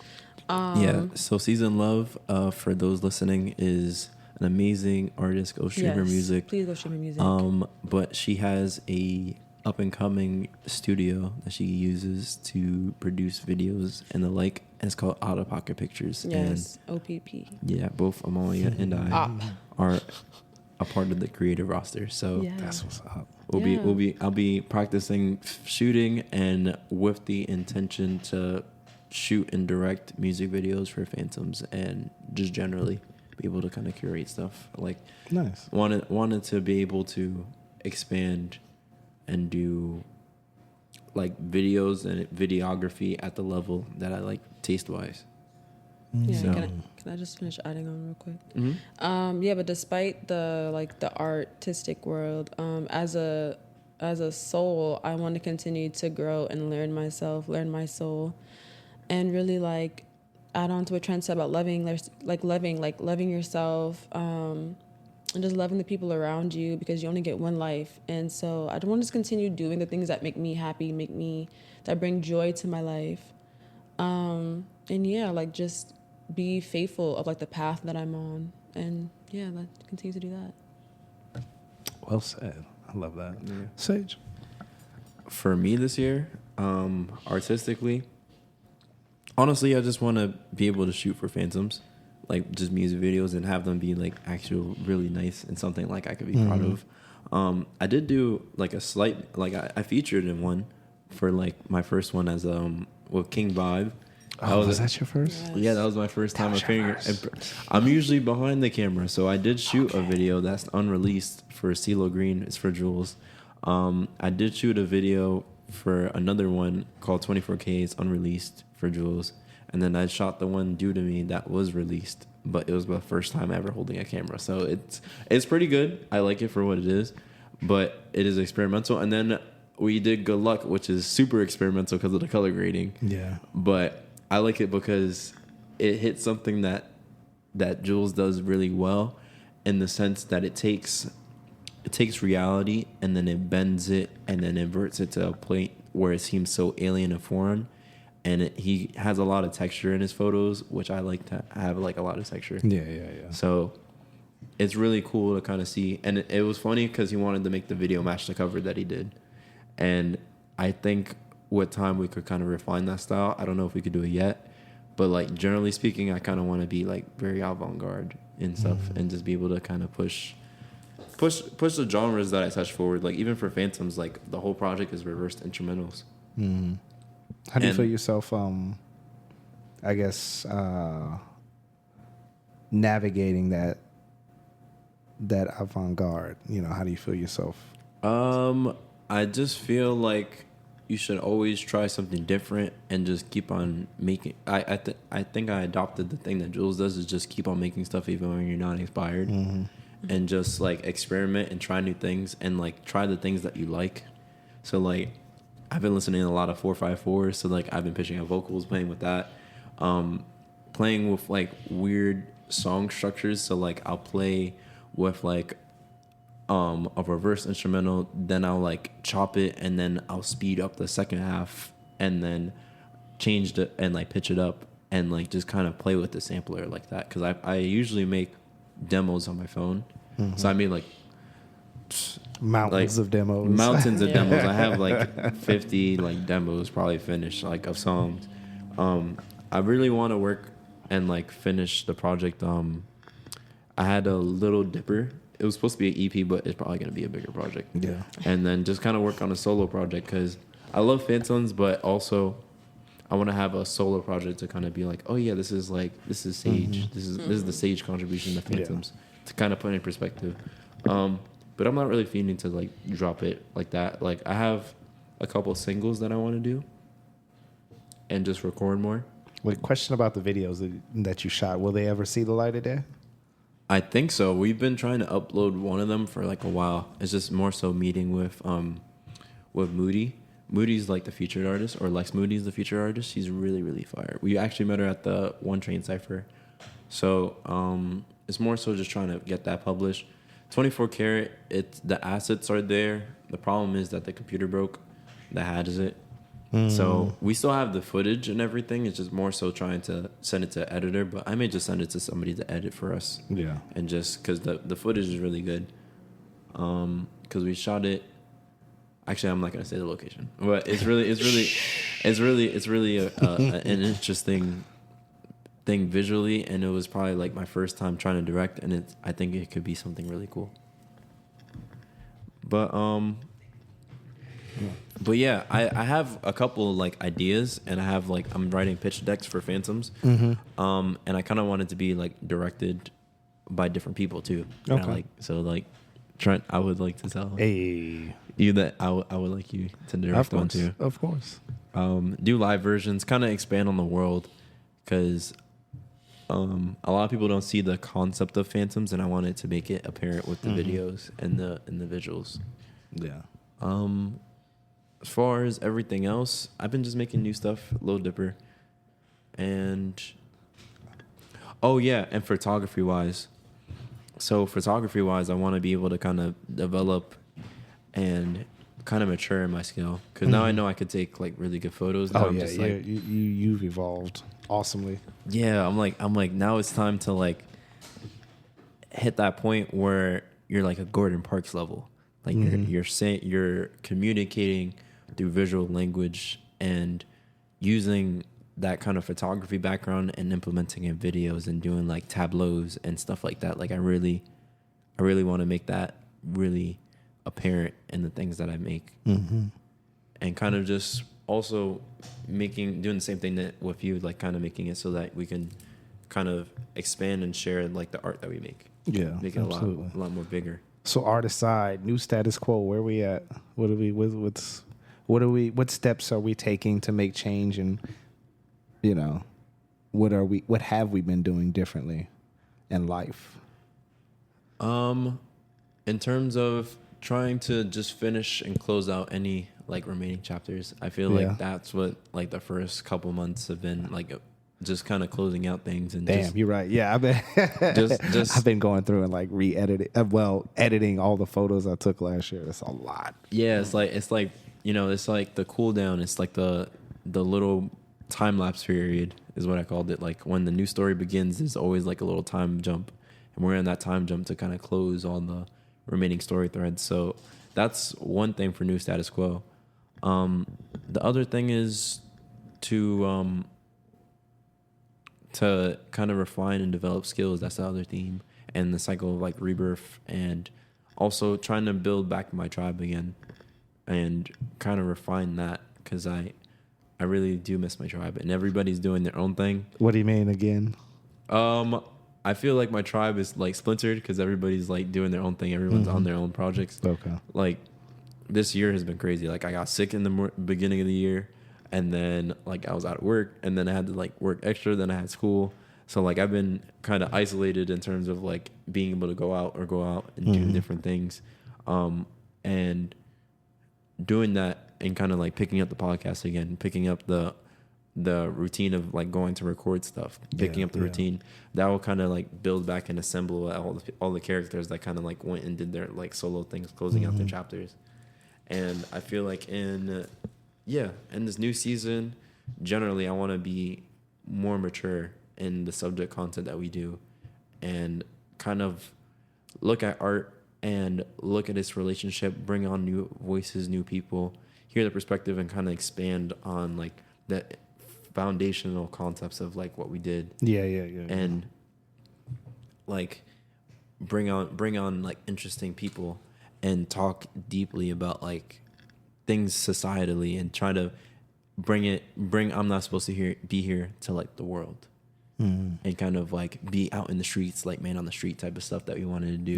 So Season Love, for those listening, is an amazing artist. Go stream her music. Please go stream her music. But she has a up and coming studio that she uses to produce videos and the like. And it's called Out of Pocket Pictures. Yes, OPP. Yeah, both Amalia and I are a part of the creative roster. So Yeah. That's what's up. I'll be practicing shooting and with the intention to shoot and direct music videos for Phantoms and just generally be able to kind of curate stuff. Like Nice. wanted to be able to expand and do like videos and videography at the level that I like taste wise. Yeah, So- can I just finish adding on real quick? Mm-hmm. Yeah, but despite the artistic world, as a soul, I want to continue to grow and learn myself, learn my soul, and really like add on to what Trent said about loving yourself, and just loving the people around you because you only get one life. And so I want to just continue doing the things that make me happy, that bring joy to my life, and yeah, like just be faithful of like the path that I'm on, and yeah, like continue to do that. Well said. I love that. Yeah. Sage. For me this year, artistically, honestly, I just want to be able to shoot for Phantoms, like just music videos and have them be like actual really nice and something like I could be proud of. I did do like a slight, like I featured in one for like my first one as with King Vibe. Oh, was that your first? Yes. Yeah, that was my first time was appearing. your first. I'm usually behind the camera, so I did shoot a video that's unreleased for CeeLo Green. It's for Jules. I did shoot a video for another one called 24K. It's unreleased for Jules. And then I shot the one due to me that was released, but it was my first time ever holding a camera. So it's pretty good. I like it for what it is, but it is experimental. And then we did Good Luck, which is super experimental because of the color grading. Yeah. But I like it because it hits something that Jules does really well, in the sense that it takes reality and then it bends it and then inverts it to a point where it seems so alien and foreign. And he has a lot of texture in his photos, which I like to have like a lot of texture. Yeah. So it's really cool to kind of see. And it was funny because he wanted to make the video match the cover that he did. And I think with time we could kind of refine that style. I don't know if we could do it yet, but like generally speaking, I kind of want to be like very avant-garde and stuff, and just be able to kind of push the genres that I touch forward. Like even for Phantoms, like the whole project is reversed instrumentals. How do you And- feel yourself, I guess, navigating that avant-garde? You know, how do you feel yourself? I just feel like you should always try something different and just keep on making. I think I adopted the thing that Jules does, is just keep on making stuff even when you're not inspired, and just like experiment and try new things and like try the things that you like. So like I've been listening to a lot of 454s, so like I've been pitching out vocals, playing with that, playing with like weird song structures. So like I'll play with like a reverse instrumental, then I'll like chop it, and then I'll speed up the second half, and then change it and like pitch it up, and like just kind of play with the sampler like that. Because I usually make demos on my phone, so I made like Mountains of demos. Mountains of demos. I have like 50 like demos probably finished, like of songs. I really want to work and like finish the project. I had a Little Dipper. It was supposed to be an EP, but it's probably going to be a bigger project. Yeah. And then just kind of work on a solo project, because I love Phantoms, but also I want to have a solo project to kind of be like, oh yeah, this is Sage. This is the Sage contribution to Phantoms, to kind of put it in perspective. But I'm not really feeling to like drop it like that. Like I have a couple singles that I want to do and just record more. Wait, question about the videos that you shot. Will they ever see the light of day? I think so. We've been trying to upload one of them for like a while. It's just more so meeting with Moody. Moody's like the featured artist, or Lex Moody's the featured artist. She's really, really fire. We actually met her at the One Train Cypher. So it's more so just trying to get that published. 24 Karat, the assets are there. The problem is that the computer broke that has it. So we still have the footage and everything. It's just more so trying to send it to editor, but I may just send it to somebody to edit for us. Yeah. And just because the footage is really good. Because we shot it. Actually, I'm not gonna say the location, but it's really an interesting thing visually, and it was probably like my first time trying to direct, and I think it could be something really cool. But yeah, I have a couple like ideas, and I have like I'm writing pitch decks for Phantoms, and I kind of want it to be like directed by different people too. Okay. Trent, I would like to tell Hey. you that I would like you to direct one too. Of course. Do live versions, kind of expand on the world, because a lot of people don't see the concept of Phantoms, and I wanted to make it apparent with the videos and the visuals. Yeah. As far as everything else, I've been just making new stuff, Little Dipper, and and photography wise. So photography wise, I want to be able to kind of develop and kind of mature in my skill, because now I know I could take like really good photos. Now Just like, you've evolved awesomely. Yeah, I'm like now it's time to like hit that point where you're like a Gordon Parks level. Like you're communicating through visual language and using that kind of photography background and implementing in videos and doing like tableaus and stuff like that. Like I really want to make that really apparent in the things that I make, and kind of just also doing the same thing that with you, like kind of making it so that we can kind of expand and share like the art that we make. Yeah, make it absolutely. a lot more bigger. So art aside, new status quo, where we at? What steps are we taking to make change, and what have we been doing differently in life? In terms of trying to just finish and close out any like remaining chapters, I feel like that's what like the first couple months have been like, just kind of closing out things. And you're right. Yeah, I've been I've been going through and like editing all the photos I took last year. That's a lot. Yeah, it's like it's like the cool down. It's like the little time lapse period is what I called it. Like when the new story begins, there's always like a little time jump, and we're in that time jump to kind of close all the remaining story threads. So that's one thing for new status quo. The other thing is to kind of refine and develop skills. That's the other theme, and the cycle of like rebirth, and also trying to build back my tribe again and kind of refine that, because I really do miss my tribe, and everybody's doing their own thing. What do you mean again? I feel like my tribe is like splintered because everybody's like doing their own thing. Everyone's on their own projects. Okay. Like this year has been crazy. Like I got sick in the beginning of the year, and then like I was out of work, and then I had to like work extra. Then I had school. So like I've been kind of isolated in terms of like being able to go out and do different things, and doing that, and kind of like picking up the podcast again, picking up the routine of like going to record stuff, picking up the routine that will kind of like build back and assemble all the characters that kind of like went and did their like solo things, closing out their chapters. And I feel like in this new season, generally I want to be more mature in the subject content that we do, and kind of look at art and look at its relationship, bring on new voices, new people, hear the perspective, and kind of expand on like the foundational concepts of like what we did. And like bring on like interesting people and talk deeply about like things societally, and try to bring I'm not supposed to be here to like the world. And kind of like be out in the streets, like man on the street type of stuff that we wanted to do.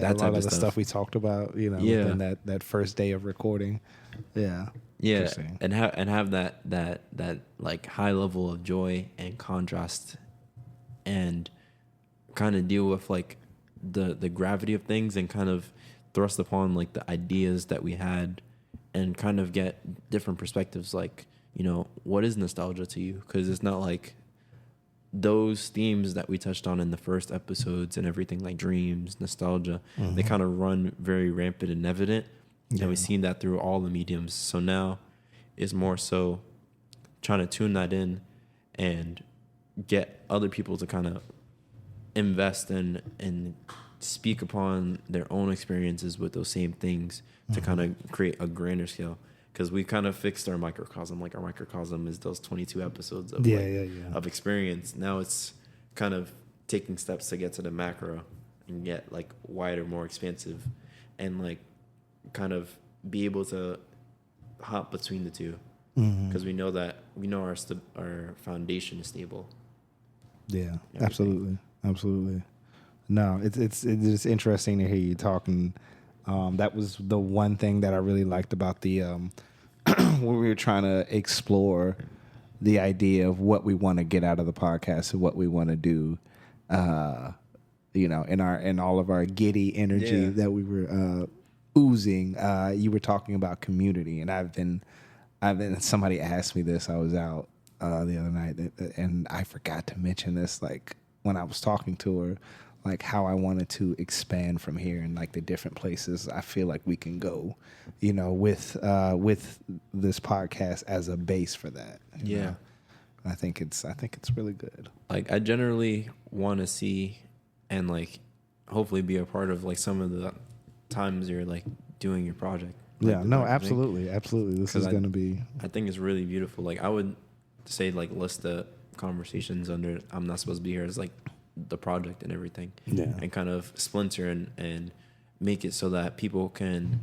That a lot of the stuff we talked about, within that first day of recording. And have that like high level of joy and contrast, and kind of deal with like the gravity of things, and kind of thrust upon like the ideas that we had, and kind of get different perspectives. Like, what is nostalgia to you? Because it's not like those themes that we touched on in the first episodes and everything, like dreams, nostalgia, they kind of run very rampant and evident. And we've seen that through all the mediums. So now is more so trying to tune that in and get other people to kind of invest in and speak upon their own experiences with those same things to kind of create a grander scale. Because we kind of fixed our microcosm. Like, our microcosm is those 22 episodes of of experience. Now it's kind of taking steps to get to the macro and get like wider, more expansive, and like kind of be able to hop between the two. Because we know our foundation is stable. Yeah, everything. Absolutely. No, it's interesting to hear you talking. That was the one thing that I really liked about the when we were trying to explore the idea of what we want to get out of the podcast and what we want to do. In all of our giddy energy that we were oozing. You were talking about community, and I've been. Somebody asked me this. I was out the other night, and I forgot to mention this. Like, when I was talking to her, like how I wanted to expand from here and like the different places I feel like we can go, with this podcast as a base for that. You know? I think it's really good. Like, I generally want to see and like hopefully be a part of like some of the times you're like doing your project. Like, absolutely. This is going to be. I think it's really beautiful. Like, I would say like list the conversations under I'm Not Supposed to Be Here as like the project and everything, and kind of splinter and make it so that people can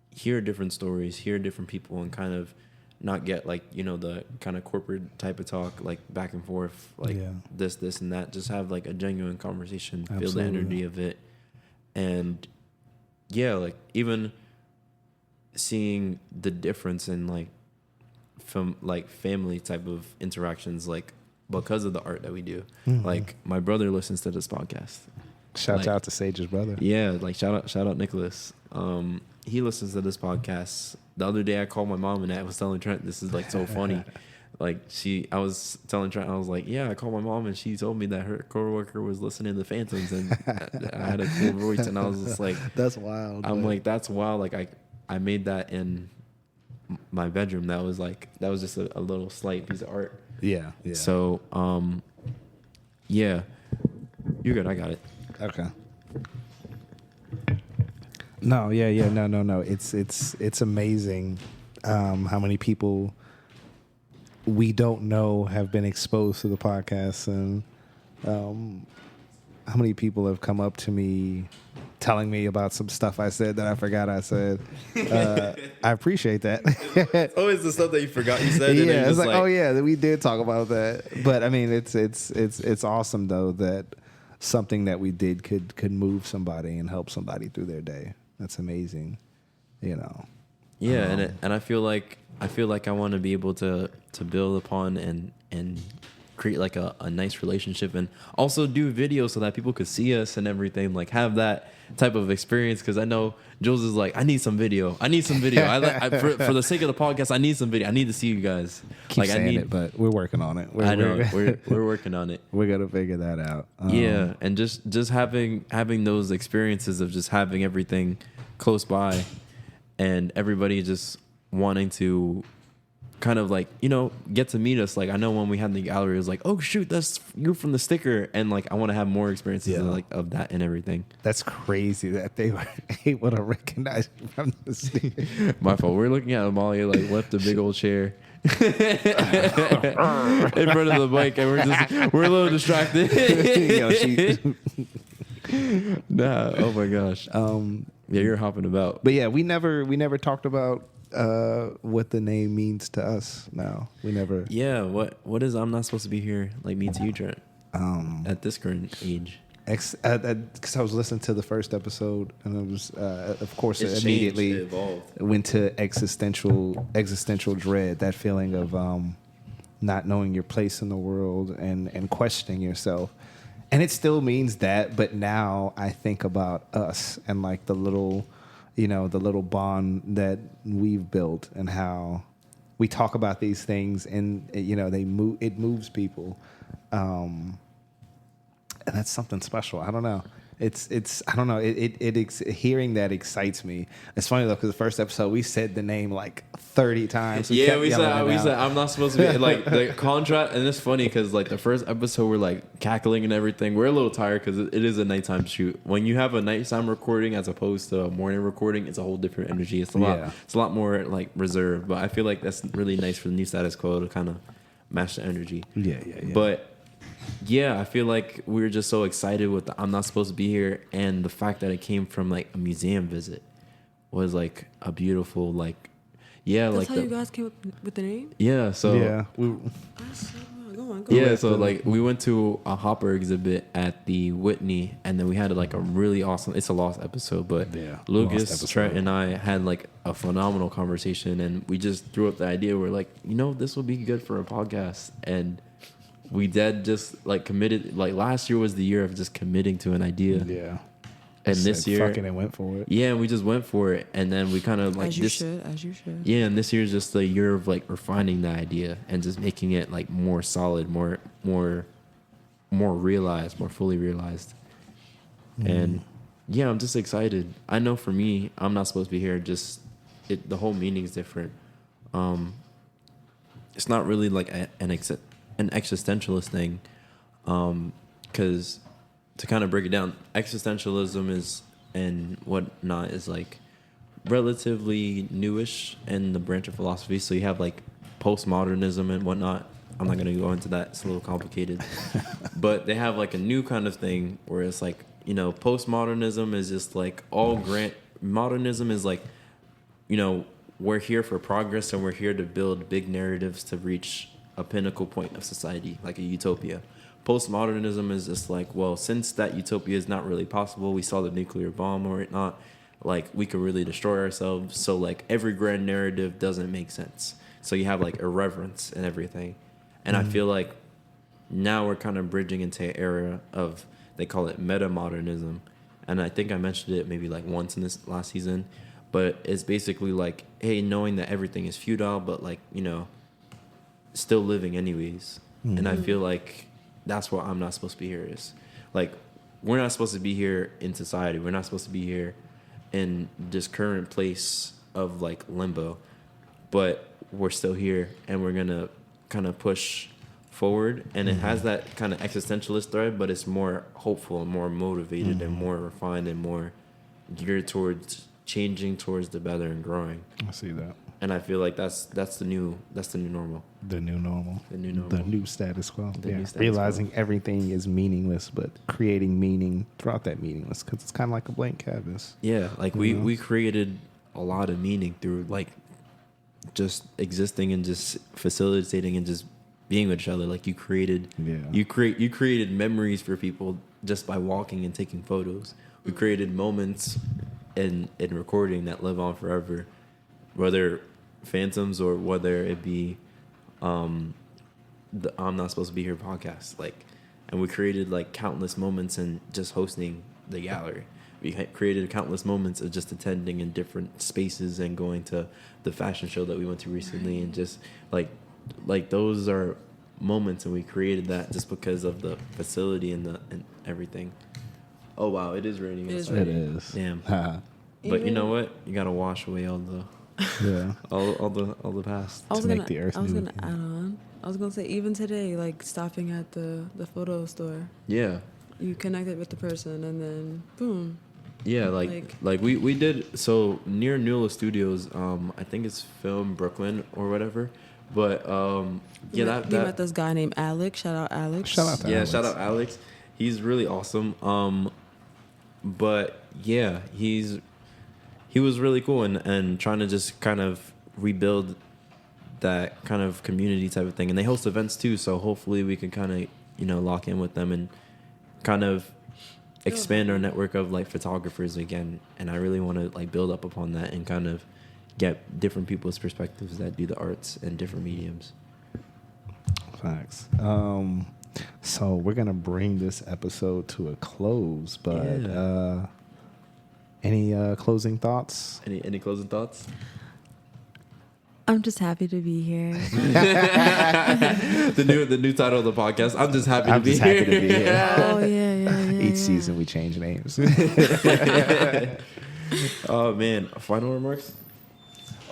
hear different stories, hear different people, and kind of not get like the kind of corporate type of talk, like back and forth, like this and that. Just have like a genuine conversation, feel the energy of it, and like even seeing the difference in like from like family type of interactions, like because of the art that we do. Like, my brother listens to this podcast. Shout out to Sage's brother. Yeah, like shout out Nicholas. He listens to this podcast. The other day I called my mom and I was telling Trent, this is like so funny. Like, I was telling Trent, I was like, yeah, I called my mom and she told me that her coworker was listening to Phantoms, and I had a cool voice, and I was just like, that's wild. I'm like, that's wild. Like, I made that in my bedroom. That was just a little slight piece of art. Yeah. So, you're good. I got it. Okay. No. It's amazing how many people we don't know have been exposed to the podcast, and how many people have come up to me telling me about some stuff I said that I forgot I said. I appreciate that. It's always the stuff that you forgot you said. Yeah, it's like, oh yeah, we did talk about that. But I mean, it's awesome though that something that we did could move somebody and help somebody through their day. That's amazing, Yeah, and I feel like I want to be able to build upon and create like a nice relationship, and also do videos so that people could see us and everything, like have that type of experience. Because I know Jules is like, I need some video. I for the sake of the podcast, I need some video. I need to see you guys. Keep like, saying it, but we're working on it. We're working on it. We're gonna figure that out. And just having those experiences of just having everything close by, and everybody just wanting to kind of like, get to meet us. Like, I know when we had the gallery, it was like, oh shoot, that's you're from the sticker, and like I want to have more experiences of that and everything. That's crazy that they were able to recognize you from the sticker. My fault. We're looking at Amalia like left a big old chair in front of the mic, and we're a little distracted. Nah, oh my gosh. You're hopping about. But yeah, we never talked about what the name means to us. Now we never. Yeah, what is I'm Not Supposed to Be Here like mean to you, Trent? At this current age, because I was listening to the first episode, and it was of course immediately went to existential dread, that feeling of not knowing your place in the world and questioning yourself. And it still means that, but now I think about us and like the little bond that we've built, and how we talk about these things, and it moves people, and that's something special. I don't know. It's I don't know. Hearing that excites me. It's funny though because the first episode we said the name like 30 times. We said I'm not supposed to be like the contrast, and it's funny because like the first episode we're like cackling and everything. We're a little tired because it is a nighttime shoot. When you have a nighttime recording as opposed to a morning recording, it's a whole different energy. It's a lot more like reserved. But I feel like that's really nice for the new Status Quo to kind of match the energy. Yeah. But yeah, I feel like we were just so excited with the I'm not supposed to be here, and the fact that it came from like a museum visit was like a beautiful like That's how you guys came up with the name? Yeah, so Go on. Yeah, so like we went to a Hopper exhibit at the Whitney, and then we had like a really awesome. It's a lost episode, but Lucas, Trent, and I had like a phenomenal conversation, and we just threw up the idea. We're like, this will be good for a podcast, and we just like committed. Like last year was the year of just committing to an idea. Yeah. And this year, fucking and went for it. Yeah, and we just went for it, and then we kind of like as you should. Yeah, and this year is just the year of like refining the idea and just making it like more solid, more realized, more fully realized. And yeah, I'm just excited. I know for me, I'm not supposed to be here. Just the whole meaning is different. It's not really like an existentialist thing, because. To kind of break it down, existentialism is and whatnot is like relatively newish in the branch of philosophy. So you have like postmodernism and whatnot. I'm not going to go into that. It's a little complicated. But they have like a new kind of thing where it's like, postmodernism is just like modernism is like, we're here for progress and we're here to build big narratives to reach a pinnacle point of society, like a utopia. Postmodernism is just like, well, since that utopia is not really possible, we saw the nuclear bomb or not, like we could really destroy ourselves. So like every grand narrative doesn't make sense. So you have like irreverence and everything. And I feel like now we're kind of bridging into an era of, they call it meta-modernism. And I think I mentioned it maybe like once in this last season, but it's basically like, hey, knowing that everything is futile, but like, still living anyways. And I feel like that's what I'm not supposed to be here is. Like, we're not supposed to be here in society. We're not supposed to be here in this current place of like limbo, but we're still here and we're going to kind of push forward. And it has that kind of existentialist thread, but it's more hopeful and more motivated and more refined and more geared towards changing towards the better and growing. I see that. And I feel like that's the new normal. The new normal. The new normal. The new status quo. New status Realizing quo. everything is meaningless, but creating meaning throughout that meaningless, because it's kind of like a blank canvas. Yeah, like we created a lot of meaning through like just existing and just facilitating and just being with each other. Like you created memories for people just by walking and taking photos. We created moments in recording that live on forever, whether phantoms or whether it be the I'm Not Supposed to Be Here podcast. Like, and we created like countless moments in just hosting the gallery. We created countless moments of just attending in different spaces and going to the fashion show that we went to recently, and just like those are moments, and we created that just because of the facility and everything. Oh wow, it is raining. It is outside. raining. It is. Damn. But you know what? You gotta wash away all the all the past. I was make gonna the earth add new. on. I was gonna say even today, like stopping at the photo store, Yeah. you connected with the person and then boom. Yeah, like we did so near Nula Studios. I think it's Film Brooklyn or whatever. But We met this guy named Alex. Shout out Alex. Shout out to Alex. Shout out Alex. He's really awesome. But yeah, he was really cool and trying to just kind of rebuild that kind of community type of thing. And they host events too, so hopefully we can kind of, lock in with them and kind of expand our network of like photographers again. And I really want to like build up upon that and kind of get different people's perspectives that do the arts in different mediums. Facts. So we're gonna bring this episode to a close, but any closing thoughts? Any closing thoughts? I'm just happy to be here. The new title of the podcast. I'm just happy to be here. Happy to be here. Oh yeah. Each season we change names. Oh man, final remarks.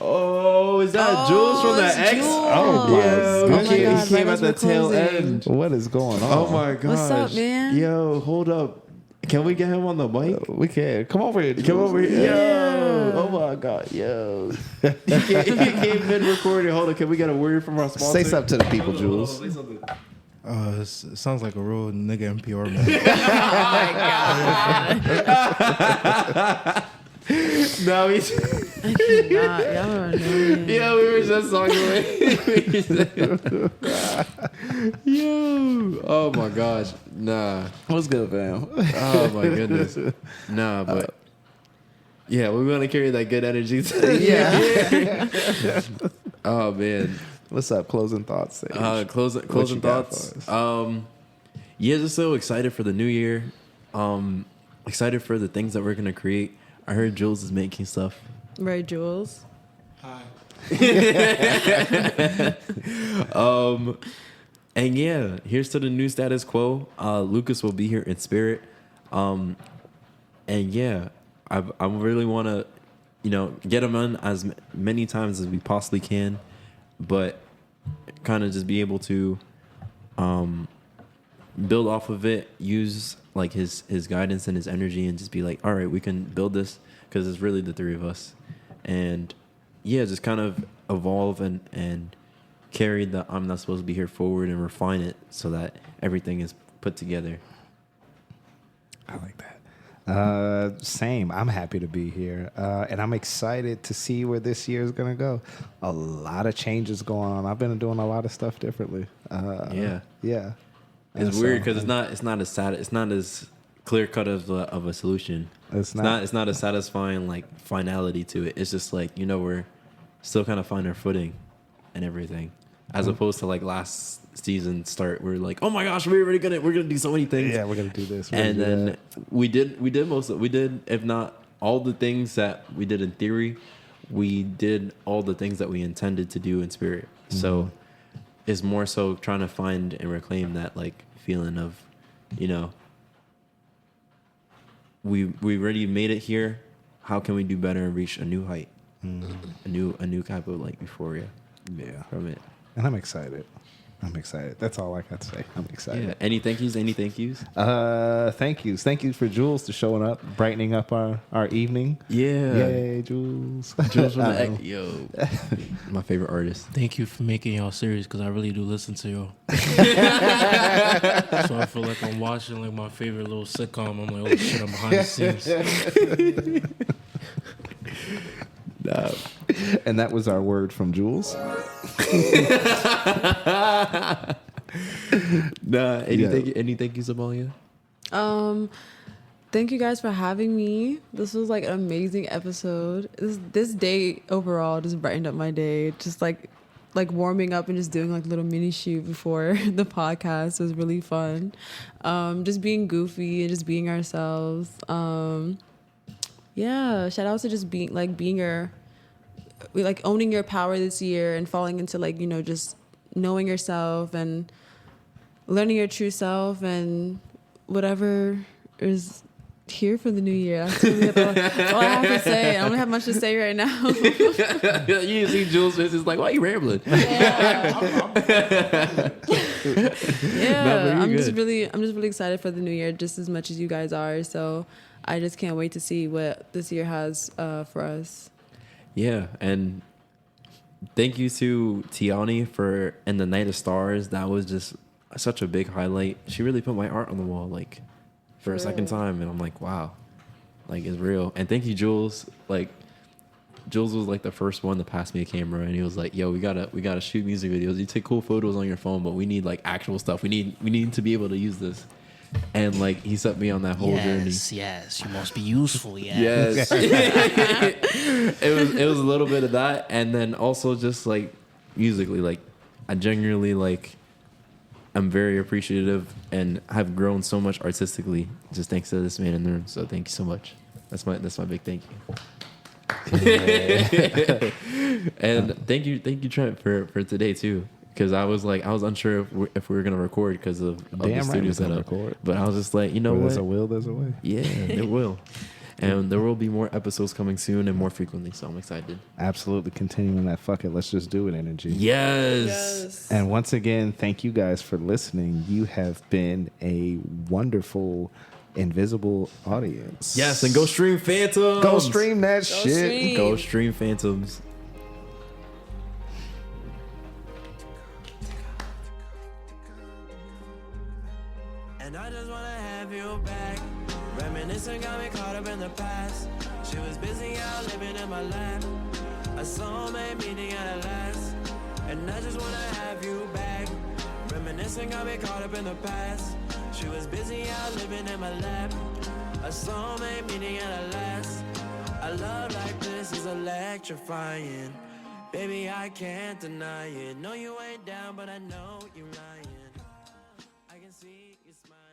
Oh, is that Jules from the it's X? Jules. Oh, my yeah, goodness. he God, came right at as the we're tail closing. end. What is going on? Oh my gosh. What's up, man? Yo, hold up. Can we get him on the mic? We can. Come over here. Come over here. Yeah. Yo. Oh my God. Yo. He came mid recording. Hold on. Can we get a word from our sponsor? Say something to the people, Jules. Say something. It sounds like a real nigga NPR man. No, he's. I cannot. Y'all are annoying. Yeah, we were just talking. Yo. Oh my gosh. Nah. What's good, fam? Oh my goodness. Nah, but yeah, we're gonna carry that good energy. Yeah. Oh man. What's up? Closing thoughts. Sage? Closing you got thoughts. for us? Yeah, just so excited for the new year. Excited for the things that we're gonna create. I heard Jules is making stuff. Right, Jules? And yeah, here's to the new status quo. Lucas will be here in spirit. And yeah, I really want to, get him on as many times as we possibly can, but kind of just be able to build off of it, use like his guidance and his energy, and just be like, all right, we can build this because it's really the three of us. And yeah, just kind of evolve and carry the I'm not supposed to be here forward and refine it so that everything is put together. I like that. Same. I'm happy to be here. And I'm excited to see where this year is going to go. A lot of changes going on. I've been doing a lot of stuff differently. Yeah. Yeah. It's weird because it's not as clear cut of a solution. It's not. It's not a satisfying like finality to it. It's just like we're still kind of finding our footing and everything, as opposed to like last season start. We're like, oh my gosh, we're gonna do so many things. Yeah, we're going to do this. And then we did if not all the things that we did in theory, we did all the things that we intended to do in spirit. Mm-hmm. So it's more so trying to find and reclaim that like feeling of, we already made it here. How can we do better and reach a new height? Mm-hmm. A new type of like euphoria. Yeah. From it. And I'm excited. That's all I got to say. I'm excited. Yeah. Any thank yous? Thank yous. Thank you for Jules for showing up, brightening up our evening. Yeah. Yay, Jules. Jules from the Yo. My favorite artist. Thank you for making y'all serious because I really do listen to y'all. So I feel like I'm watching like my favorite little sitcom. I'm like, oh shit, I'm behind the scenes. Nah. And that was our word from Jules. Any thank yous, Amalia? Thank you guys for having me. This was like an amazing episode. This day overall just brightened up my day. Just like warming up and just doing like a little mini shoot before the podcast was really fun. Just being goofy and just being ourselves. Yeah, shout out to just being owning your power this year and falling into just knowing yourself and learning your true self and whatever is here for the new year. That's really all I have to say. I don't have much to say right now. You see Jules' face is like, why are you rambling? Yeah, No, I'm just really excited for the new year just as much as you guys are. So I just can't wait to see what this year has for us. Yeah, and thank you to Tiani for And the Night of Stars. That was just such a big highlight. She really put my art on the wall, like, for a second time, and I'm like, wow, like, it's real. And thank you, Jules. Like, Jules was like the first one to pass me a camera, and he was like, yo, we gotta shoot music videos. You take cool photos on your phone, but we need like actual stuff. We need to be able to use this. And like he set me on that whole journey. Yes, you must be useful. Yes. It was a little bit of that, and then also just like musically, like I genuinely like I'm very appreciative and have grown so much artistically just thanks to this man in the room. So thank you so much. That's my big thank you. And thank you, Trent, for today too. Because I was unsure if we were gonna record because of the Damn right studio we're gonna setup. record. But I was just like, you know Where what? there's a will, there's a way. Yeah, it will. And there will be more episodes coming soon and more frequently. So I'm excited. Absolutely continuing that fuck it, let's just do it energy. Yes. And once again, thank you guys for listening. You have been a wonderful invisible audience. Yes, and go stream Phantoms. Go stream that shit. stream. Go stream Phantoms. And I just wanna have you back. Reminiscing got me caught up in the past. She was busy out living in my lap. A soulmate meeting at a last. And I just wanna have you back. Reminiscing got me caught up in the past. She was busy out living in my lap. A soulmate meeting at a last. A love like this is electrifying. Baby, I can't deny it. No, you ain't down, but I know you're lying. I can see you smiling.